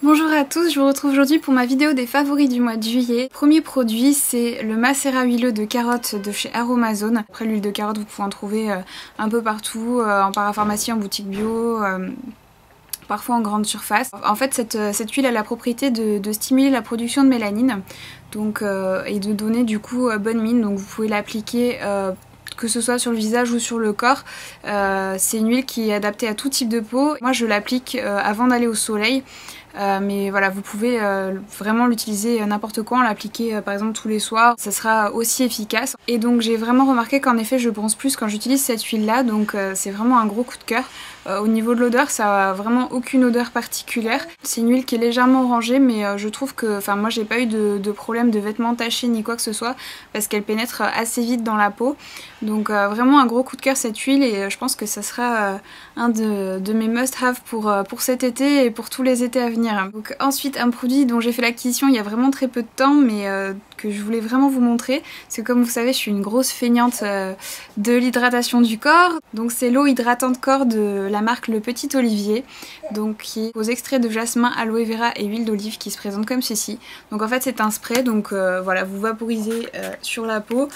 Bonjour à tous, je vous retrouve aujourd'hui pour ma vidéo des favoris du mois de juillet. Premier produit, c'est le mascara huileux de carotte de chez Aromazone. Après, l'huile de carotte, vous pouvez en trouver un peu partout, en parapharmacie, en boutique bio, parfois en grande surface. En fait, cette huile a la propriété de stimuler la production de mélanine donc, et de donner du coup bonne mine. Donc vous pouvez l'appliquer que ce soit sur le visage ou sur le corps. C'est une huile qui est adaptée à tout type de peau. Moi, je l'applique avant d'aller au soleil. Mais voilà, vous pouvez vraiment l'utiliser n'importe quand, l'appliquer par exemple tous les soirs, ça sera aussi efficace. Et donc j'ai vraiment remarqué qu'en effet je bronze plus quand j'utilise cette huile là, donc c'est vraiment un gros coup de cœur. Au niveau de l'odeur, ça a vraiment aucune odeur particulière. C'est une huile qui est légèrement orangée, mais je trouve que, enfin moi j'ai pas eu de problème de vêtements tachés ni quoi que ce soit, parce qu'elle pénètre assez vite dans la peau. Donc vraiment un gros coup de cœur cette huile, et je pense que ça sera un de mes must-have pour cet été et pour tous les étés à venir. Donc ensuite un produit dont j'ai fait l'acquisition il y a vraiment très peu de temps, mais que je voulais vraiment vous montrer, parce que comme vous savez je suis une grosse feignante de l'hydratation du corps. Donc c'est l'eau hydratante corps de la marque Le Petit Olivier, donc qui est aux extraits de jasmin, aloe vera et huile d'olive, qui se présente comme ceci. Donc en fait c'est un spray, donc voilà, vous vaporisez sur la peau,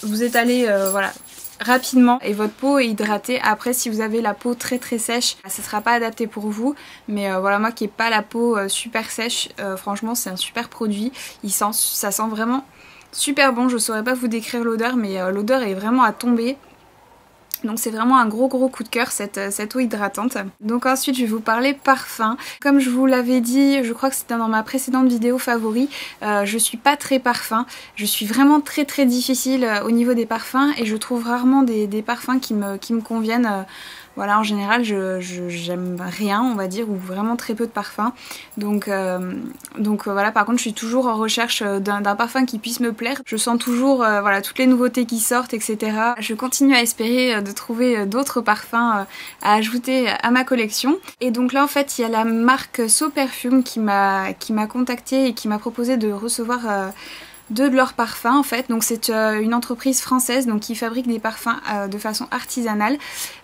vous étalez voilà rapidement et votre peau est hydratée. Après, si vous avez la peau très sèche, ça sera pas adapté pour vous, mais voilà, moi qui n'ai pas la peau super sèche, franchement c'est un super produit. Ça sent vraiment super bon. Je saurais pas vous décrire l'odeur, mais l'odeur est vraiment à tomber. Donc c'est vraiment un gros coup de cœur cette eau hydratante. Donc ensuite je vais vous parler parfum. Comme je vous l'avais dit, je crois que c'était dans ma précédente vidéo favori, je suis pas très parfum. Je suis vraiment très difficile au niveau des parfums, et je trouve rarement des parfums qui me conviennent. Voilà, en général, j'aime rien, on va dire, ou vraiment très peu de parfums. Donc voilà, par contre, je suis toujours en recherche d'un parfum qui puisse me plaire. Je sens toujours voilà, toutes les nouveautés qui sortent, etc. Je continue à espérer de trouver d'autres parfums à ajouter à ma collection. Et donc là, en fait, il y a la marque So Perfume qui m'a contactée et qui m'a proposé de recevoir deux de leurs parfums en fait. Donc c'est une entreprise française donc qui fabrique des parfums de façon artisanale,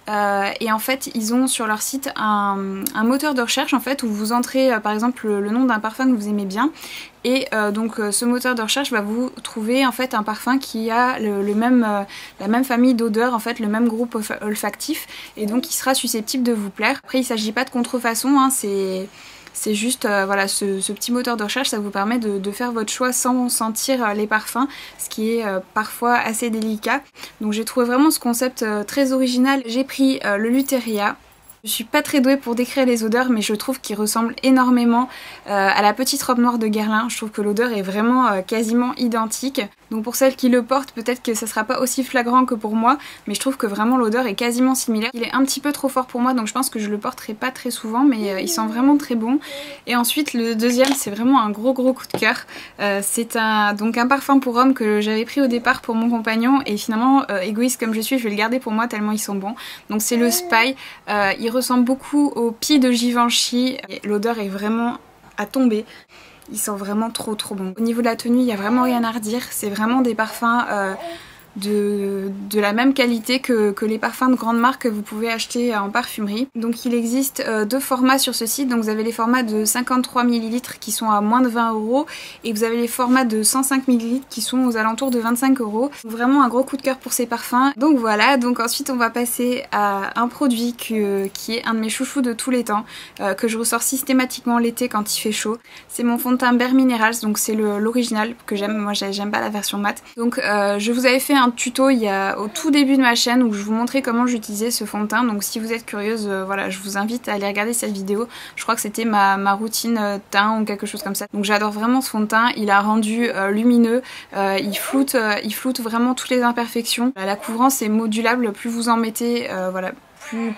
et en fait ils ont sur leur site un moteur de recherche en fait, où vous entrez par exemple le nom d'un parfum que vous aimez bien, et donc ce moteur de recherche va vous trouver en fait un parfum qui a la même famille d'odeurs, en fait le même groupe olfactif, et donc qui sera susceptible de vous plaire. Après il s'agit pas de contrefaçon, hein, c'est juste, voilà, ce petit moteur de recherche, ça vous permet de faire votre choix sans sentir les parfums, ce qui est parfois assez délicat. Donc j'ai trouvé vraiment ce concept très original. J'ai pris le Luteria. Je suis pas très douée pour décrire les odeurs, mais je trouve qu'il ressemble énormément à la petite robe noire de Guerlain. Je trouve que l'odeur est vraiment quasiment identique. Donc pour celles qui le portent, peut-être que ça sera pas aussi flagrant que pour moi, mais je trouve que vraiment l'odeur est quasiment similaire. Il est un petit peu trop fort pour moi, donc je pense que je le porterai pas très souvent, mais il sent vraiment très bon. Et ensuite le deuxième, c'est vraiment un gros coup de cœur. C'est donc un parfum pour homme que j'avais pris au départ pour mon compagnon, et finalement égoïste comme je suis, je vais le garder pour moi tellement ils sont bons. Donc c'est le Spy. Il ressemble beaucoup au Pie de Givenchy. L'odeur est vraiment à tomber. Il sent vraiment trop bon. Au niveau de la tenue, il n'y a vraiment rien à redire. C'est vraiment des parfums de la même qualité que les parfums de grande marque que vous pouvez acheter en parfumerie. Donc il existe deux formats sur ce site. Donc vous avez les formats de 53 ml qui sont à moins de 20 €, et vous avez les formats de 105 ml qui sont aux alentours de 25 €. Vraiment un gros coup de cœur pour ces parfums. Donc voilà, donc ensuite on va passer à un produit qui est un de mes chouchous de tous les temps, que je ressors systématiquement l'été quand il fait chaud. C'est mon fond de teint Bare Minerals, donc c'est l'original que j'aime. Moi j'aime pas la version mat. Donc je vous avais fait un tuto au tout début de ma chaîne où je vous montrais comment j'utilisais ce fond de teint. Donc si vous êtes curieuse, voilà, je vous invite à aller regarder cette vidéo. Je crois que c'était ma routine teint ou quelque chose comme ça. Donc j'adore vraiment ce fond de teint. Il a rendu lumineux, il floute vraiment toutes les imperfections. La couvrance est modulable, plus vous en mettez, voilà,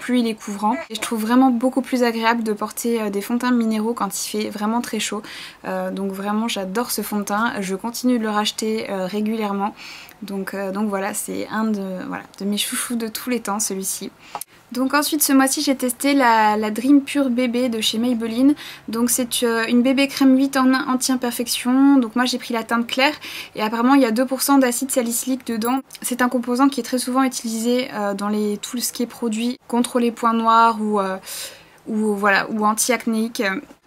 plus il est couvrant. Et je trouve vraiment beaucoup plus agréable de porter des fonds de teint minéraux quand il fait vraiment très chaud. Donc vraiment j'adore ce fond de teint. Je continue de le racheter régulièrement. Donc voilà, c'est un de mes chouchous de tous les temps, celui-ci. Donc ensuite ce mois-ci j'ai testé la Dream Pure Bébé de chez Maybelline. Donc c'est une bébé crème 8 en 1 anti-imperfection. Donc moi j'ai pris la teinte claire, et apparemment il y a 2% d'acide salicylique dedans. C'est un composant qui est très souvent utilisé dans tout ce qui est produit contre les points noirs ou anti-acnéique.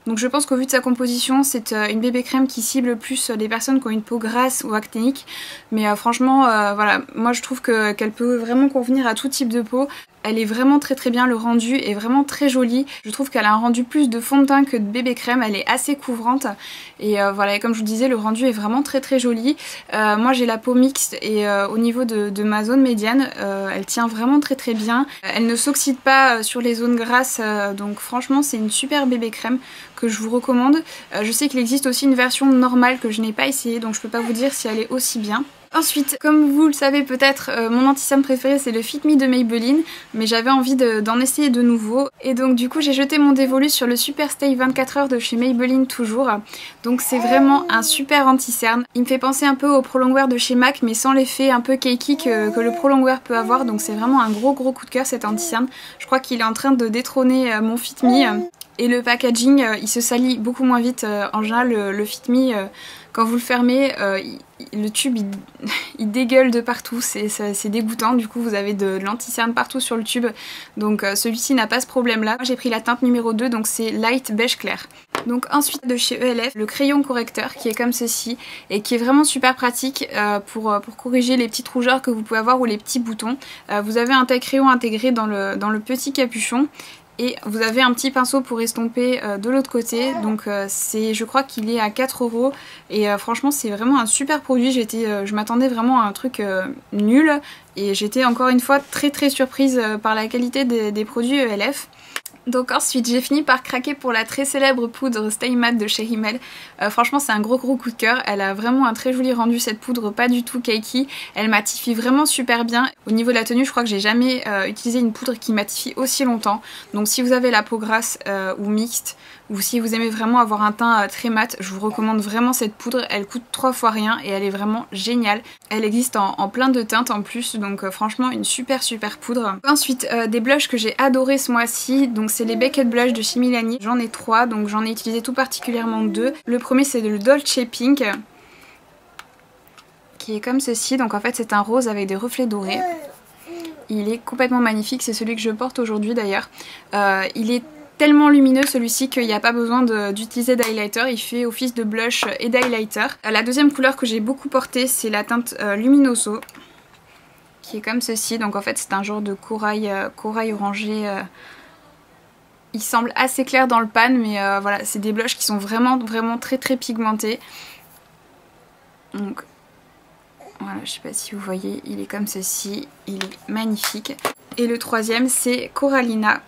Donc je pense qu'au vu de sa composition, c'est une bébé crème qui cible plus les personnes qui ont une peau grasse ou acnéique. Mais franchement, voilà, moi je trouve qu'elle peut vraiment convenir à tout type de peau. Elle est vraiment très bien, le rendu est vraiment très joli. Je trouve qu'elle a un rendu plus de fond de teint que de bébé crème, elle est assez couvrante. Et voilà, et comme je vous disais, le rendu est vraiment très joli. Moi j'ai la peau mixte et au niveau de ma zone médiane, elle tient vraiment très bien. Elle ne s'oxyde pas sur les zones grasses, donc franchement c'est une super bébé crème que je vous recommande. Je sais qu'il existe aussi une version normale que je n'ai pas essayée, donc je peux pas vous dire si elle est aussi bien. Ensuite, comme vous le savez peut-être, mon anti-cerne préféré c'est le Fit Me de Maybelline, mais j'avais envie d'en essayer de nouveau. Et donc du coup j'ai jeté mon dévolu sur le Super Stay 24 heures de chez Maybelline toujours. Donc c'est vraiment un super anti-cerne. Il me fait penser un peu au Prolongwear de chez MAC, mais sans l'effet un peu cakey que le Prolongwear peut avoir. Donc c'est vraiment un gros coup de cœur cet anti-cerne. Je crois qu'il est en train de détrôner mon Fit Me. Et le packaging, il se salit beaucoup moins vite. En général, le Fit Me, quand vous le fermez, le tube il dégueule de partout, c'est dégoûtant. Du coup vous avez de l'anti-cerne partout sur le tube, donc celui-ci n'a pas ce problème là. Moi j'ai pris la teinte numéro 2, donc c'est Light Beige Clair. Donc ensuite de chez ELF, le crayon correcteur qui est comme ceci et qui est vraiment super pratique pour corriger les petites rougeurs que vous pouvez avoir ou les petits boutons. Vous avez un taille-crayon intégré dans le petit capuchon. Et vous avez un petit pinceau pour estomper de l'autre côté, donc je crois qu'il est à 4 € et franchement c'est vraiment un super produit. Je m'attendais vraiment à un truc nul et j'étais encore une fois très surprise par la qualité des produits ELF. Donc ensuite j'ai fini par craquer pour la très célèbre poudre Stay Matte de chez Rimmel. Franchement c'est un gros coup de cœur, elle a vraiment un très joli rendu cette poudre, pas du tout cakey, elle matifie vraiment super bien. Au niveau de la tenue je crois que j'ai jamais utilisé une poudre qui matifie aussi longtemps. Donc si vous avez la peau grasse ou mixte, ou si vous aimez vraiment avoir un teint très mat, je vous recommande vraiment cette poudre. Elle coûte 3 fois rien et elle est vraiment géniale. Elle existe en plein de teintes en plus, donc franchement une super poudre. Ensuite des blushs que j'ai adoré ce mois-ci, donc c'est les Beckett Blush de chez Milani. J'en ai 3, donc j'en ai utilisé tout particulièrement 2. Le premier c'est le Dolce Pink, qui est comme ceci, donc en fait c'est un rose avec des reflets dorés. Il est complètement magnifique, c'est celui que je porte aujourd'hui d'ailleurs. Il est tellement lumineux celui-ci qu'il n'y a pas besoin d'utiliser d'highlighter, il fait office de blush et d'highlighter. La deuxième couleur que j'ai beaucoup portée c'est la teinte Luminoso, qui est comme ceci, donc en fait c'est un genre de corail orangé. Il semble assez clair dans le pan, mais voilà, c'est des blushs qui sont vraiment très pigmentés. Donc voilà, je sais pas si vous voyez, il est comme ceci, il est magnifique. Et le troisième c'est Corallina.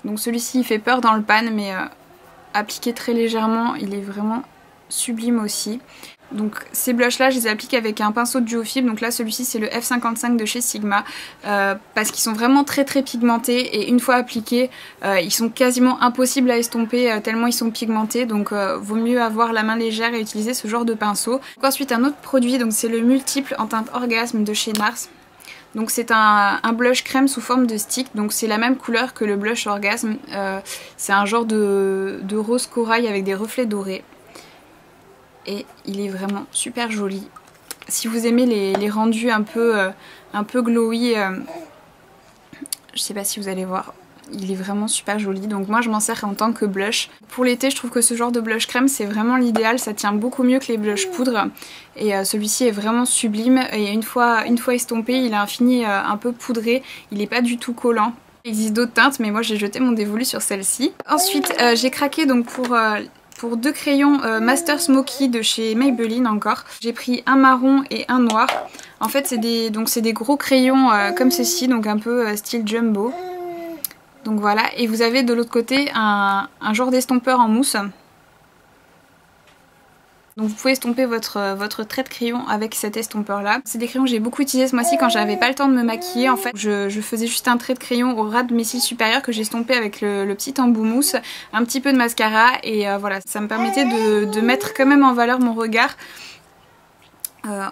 Donc celui-ci il fait peur dans le pan, mais appliqué très légèrement, il est vraiment sublime aussi. Donc ces blushs là je les applique avec un pinceau de duo fibre, donc là celui-ci c'est le F55 de chez Sigma, parce qu'ils sont vraiment très pigmentés et une fois appliqués ils sont quasiment impossibles à estomper tellement ils sont pigmentés, donc vaut mieux avoir la main légère et utiliser ce genre de pinceau. Donc ensuite un autre produit, donc c'est le multiple en teinte Orgasme de chez NARS. Donc c'est un blush crème sous forme de stick, donc c'est la même couleur que le blush Orgasme, c'est un genre de rose corail avec des reflets dorés. Et il est vraiment super joli. Si vous aimez les rendus un peu glowy, je sais pas si vous allez voir, il est vraiment super joli. Donc moi je m'en sers en tant que blush. Pour l'été je trouve que ce genre de blush crème c'est vraiment l'idéal, ça tient beaucoup mieux que les blushs poudre. Et celui-ci est vraiment sublime et une fois estompé il a un fini un peu poudré, il n'est pas du tout collant. Il existe d'autres teintes mais moi j'ai jeté mon dévolu sur celle-ci. Ensuite j'ai craqué donc pour 2 crayons Master Smoky de chez Maybelline encore. J'ai pris un marron et un noir. En fait c'est des gros crayons comme ceci, donc un peu style jumbo. Donc voilà, et vous avez de l'autre côté un genre d'estompeur en mousse. Donc vous pouvez estomper votre trait de crayon avec cet estompeur là. C'est des crayons que j'ai beaucoup utilisés ce mois-ci quand j'avais pas le temps de me maquiller. En fait je faisais juste un trait de crayon au ras de mes cils supérieurs que j'ai estompé avec le petit embout mousse, un petit peu de mascara et voilà, ça me permettait de mettre quand même en valeur mon regard.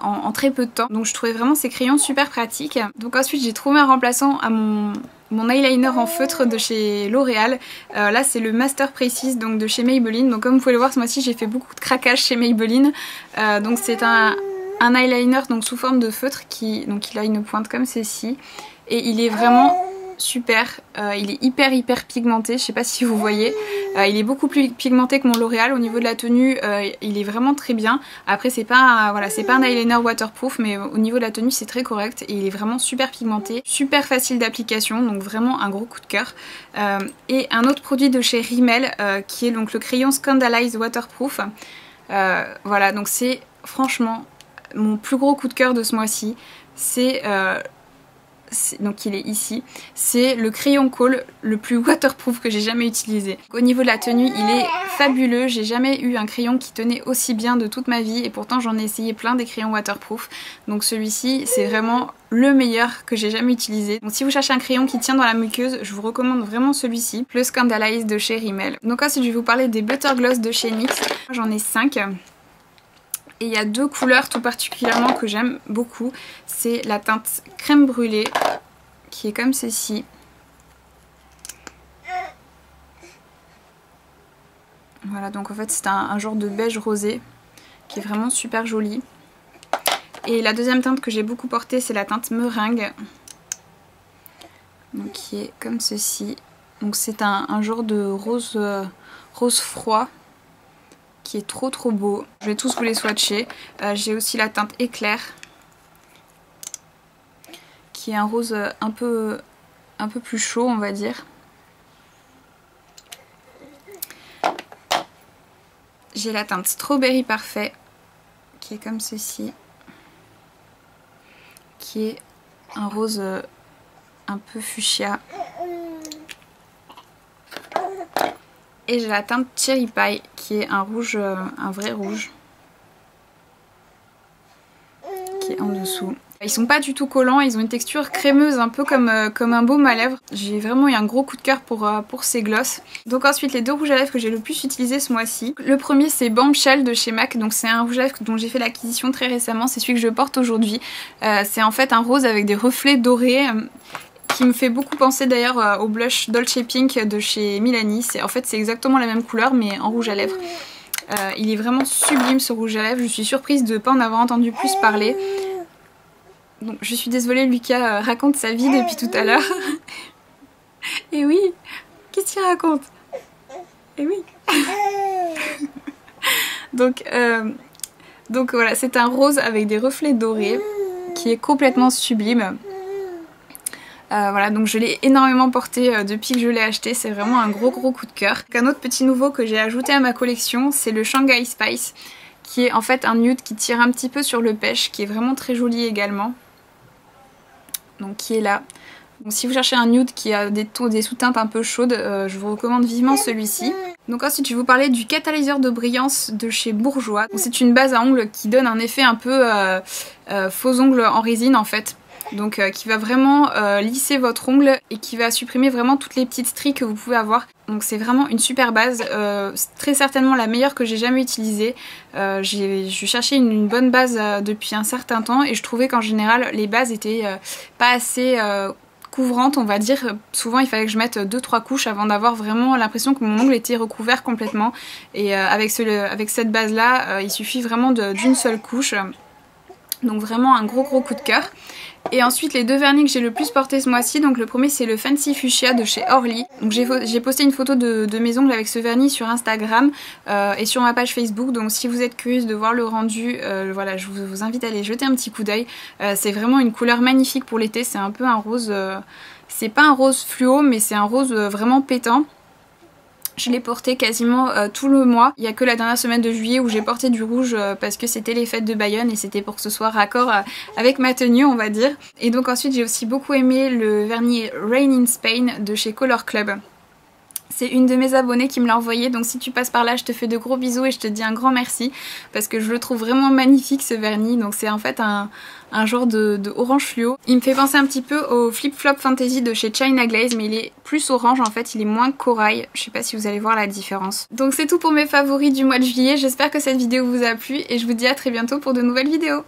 En très peu de temps, donc je trouvais vraiment ces crayons super pratiques. Donc ensuite j'ai trouvé un remplaçant à mon eyeliner en feutre de chez L'Oréal. Là c'est le Master Precious donc de chez Maybelline. Donc comme vous pouvez le voir ce mois-ci j'ai fait beaucoup de craquage chez Maybelline. Donc c'est un eyeliner donc sous forme de feutre qui il a une pointe comme ceci et il est vraiment super, il est hyper pigmenté, je sais pas si vous voyez, il est beaucoup plus pigmenté que mon L'Oréal. Au niveau de la tenue il est vraiment très bien. Après c'est pas, voilà, c'est pas un eyeliner waterproof, mais au niveau de la tenue c'est très correct et il est vraiment super pigmenté, super facile d'application, donc vraiment un gros coup de cœur. Et un autre produit de chez Rimmel qui est donc le crayon Scandalize Waterproof. Voilà, donc c'est franchement mon plus gros coup de cœur de ce mois-ci. Donc il est ici, c'est le crayon Kohl le plus waterproof que j'ai jamais utilisé. Au niveau de la tenue il est fabuleux, j'ai jamais eu un crayon qui tenait aussi bien de toute ma vie et pourtant j'en ai essayé plein des crayons waterproof. Donc celui-ci c'est vraiment le meilleur que j'ai jamais utilisé. Donc si vous cherchez un crayon qui tient dans la muqueuse, je vous recommande vraiment celui-ci, le Scandalize de chez Rimmel. Donc ensuite je vais vous parler des Butter Gloss de chez NYX, j'en ai 5. Et il y a 2 couleurs tout particulièrement que j'aime beaucoup. C'est la teinte crème brûlée, qui est comme ceci. Voilà, donc en fait c'est un genre de beige rosé, qui est vraiment super joli. Et la deuxième teinte que j'ai beaucoup portée, c'est la teinte meringue. Donc qui est comme ceci. Donc c'est un genre de rose froid, qui est trop beau. Je vais tous vous les swatcher. J'ai aussi la teinte éclair, qui est un rose un peu plus chaud on va dire. J'ai la teinte Strawberry Parfait, qui est comme ceci, qui est un rose un peu fuchsia. Et j'ai la teinte Cherry Pie, qui est un rouge, un vrai rouge, qui est en dessous. Ils sont pas du tout collants, ils ont une texture crémeuse, un peu comme un baume à lèvres. J'ai vraiment eu un gros coup de cœur pour ces gloss. Donc ensuite les 2 rouges à lèvres que j'ai le plus utilisé ce mois-ci. Le premier c'est Bombshell de chez MAC, donc c'est un rouge à lèvres dont j'ai fait l'acquisition très récemment, c'est celui que je porte aujourd'hui. C'est en fait un rose avec des reflets dorés. Qui me fait beaucoup penser d'ailleurs au blush Dolce Pink de chez Milani. En fait c'est exactement la même couleur mais en rouge à lèvres. Il est vraiment sublime ce rouge à lèvres, je suis surprise de ne pas en avoir entendu plus parler. Donc je suis désolée, Lucas raconte sa vie depuis tout à l'heure. Et oui, qu'est-ce qu'il raconte? Et oui. Donc voilà, c'est un rose avec des reflets dorés qui est complètement sublime. Voilà, donc je l'ai énormément porté depuis que je l'ai acheté, c'est vraiment un gros coup de cœur. Un autre petit nouveau que j'ai ajouté à ma collection, c'est le Shanghai Spice, qui est en fait un nude qui tire un petit peu sur le pêche, qui est vraiment très joli également. Donc qui est là. Donc si vous cherchez un nude qui a des sous-teintes un peu chaudes, je vous recommande vivement celui-ci. Donc ensuite je vais vous parler du catalyseur de brillance de chez Bourjois. C'est une base à ongles qui donne un effet un peu faux ongles en résine en fait. Donc qui va vraiment lisser votre ongle et qui va supprimer vraiment toutes les petites stries que vous pouvez avoir. Donc c'est vraiment une super base, très certainement la meilleure que j'ai jamais utilisée. Je cherchais une bonne base depuis un certain temps et je trouvais qu'en général les bases étaient pas assez couvrantes on va dire. Souvent il fallait que je mette 2-3 couches avant d'avoir vraiment l'impression que mon ongle était recouvert complètement. Et avec cette base là il suffit vraiment d'une seule couche. Donc vraiment un gros coup de cœur. Et ensuite les 2 vernis que j'ai le plus porté ce mois-ci, donc le premier c'est le Fancy Fuchsia de chez Orly. Donc j'ai posté une photo de mes ongles avec ce vernis sur Instagram et sur ma page Facebook. Donc si vous êtes curieuse de voir le rendu, voilà, je vous invite à aller jeter un petit coup d'œil. C'est vraiment une couleur magnifique pour l'été, c'est un peu un rose, c'est pas un rose fluo mais c'est un rose vraiment pétant. Je l'ai porté quasiment tout le mois. Il n'y a que la dernière semaine de juillet où j'ai porté du rouge parce que c'était les fêtes de Bayonne et c'était pour que ce soit raccord avec ma tenue on va dire. Et donc ensuite j'ai aussi beaucoup aimé le vernis Rain in Spain de chez Color Club. C'est une de mes abonnées qui me l'a envoyé, donc si tu passes par là je te fais de gros bisous et je te dis un grand merci parce que je le trouve vraiment magnifique ce vernis. Donc c'est en fait un genre de orange fluo. Il me fait penser un petit peu au Flip Flop Fantasy de chez China Glaze mais il est plus orange en fait, il est moins corail. Je sais pas si vous allez voir la différence. Donc c'est tout pour mes favoris du mois de juillet, j'espère que cette vidéo vous a plu et je vous dis à très bientôt pour de nouvelles vidéos.